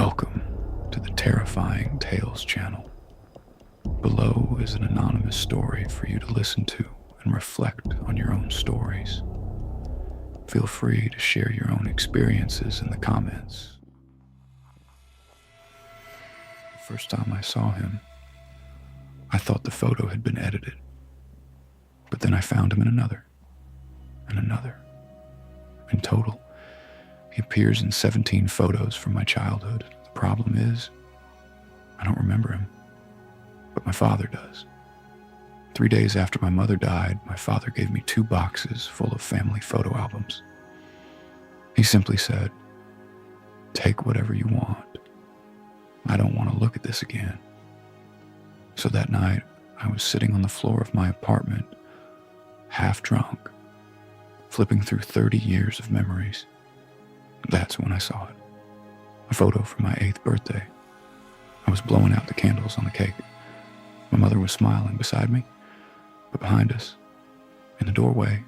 Welcome to the Terrifying Tales channel. Below is an anonymous story for you to listen to and reflect on your own stories. Feel free to share your own experiences in the comments. The first time I saw him, I thought the photo had been edited. But then I found him in another, and another. In total, he appears in 17 photos from my childhood. The problem is, I don't remember him, but my father does. 3 days after my mother died, my father gave me 2 boxes full of family photo albums. He simply said, "Take whatever you want. I don't want to look at this again." So that night, I was sitting on the floor of my apartment, half drunk, flipping through 30 years of memories. That's when I saw it. A photo from my 8th birthday. I was blowing out the candles on the cake. My mother was smiling beside me, but behind us, in the doorway,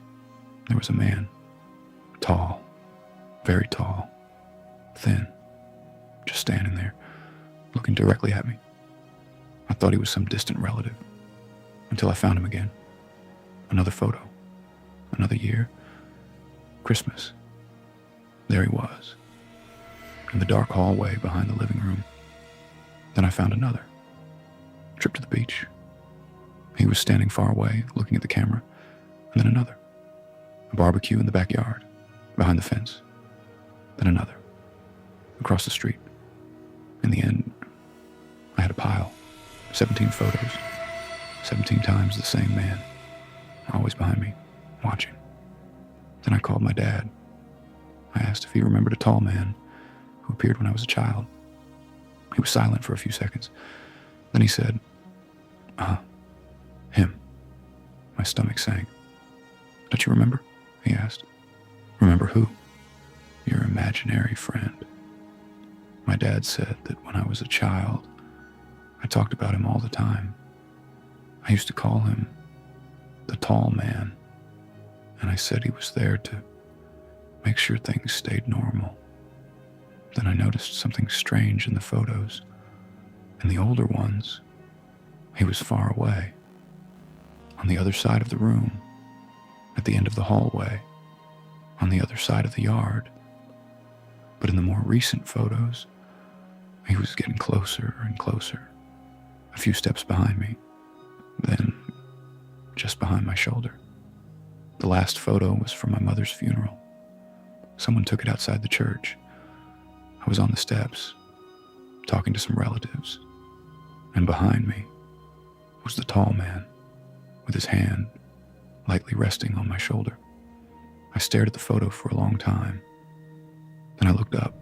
there was a man. Tall, very tall, thin, just standing there, looking directly at me. I thought he was some distant relative, until I found him again. Another photo, another year, Christmas. There he was, in the dark hallway behind the living room. Then I found another. Trip to the beach. He was standing far away, looking at the camera. And then another. A barbecue in the backyard, behind the fence. Then another. Across the street. In the end, I had a pile. 17 photos. 17 times the same man. Always behind me, watching. Then I called my dad. I asked if he remembered a tall man who appeared when I was a child. He was silent for a few seconds. Then he said, him. My stomach sank. "Don't you remember?" he asked. "Remember who?" "Your imaginary friend." My dad said that when I was a child, I talked about him all the time. I used to call him the tall man, and I said he was there to make sure things stayed normal. Then I noticed something strange in the photos. In the older ones, he was far away, on the other side of the room, at the end of the hallway, on the other side of the yard. But in the more recent photos, he was getting closer and closer, a few steps behind me, then just behind my shoulder. The last photo was from my mother's funeral. Someone took it outside the church. I was on the steps, talking to some relatives, and behind me was the tall man, with his hand lightly resting on my shoulder. I stared at the photo for a long time. Then I looked up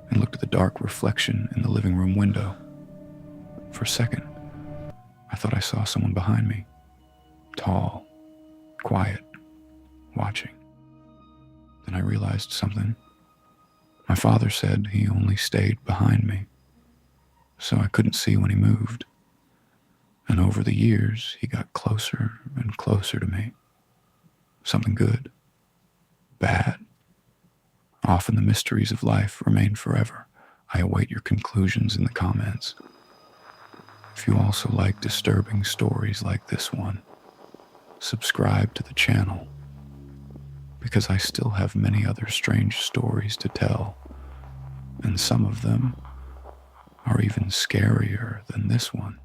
and looked at the dark reflection in the living room window. For a second, I thought I saw someone behind me, tall, quiet, watching. Then I realized something. My father said he only stayed behind me, so I couldn't see when he moved. And over the years, he got closer and closer to me. Something good, bad. Often the mysteries of life remain forever. I await your conclusions in the comments. If you also like disturbing stories like this one, subscribe to the channel, because I still have many other strange stories to tell, and some of them are even scarier than this one.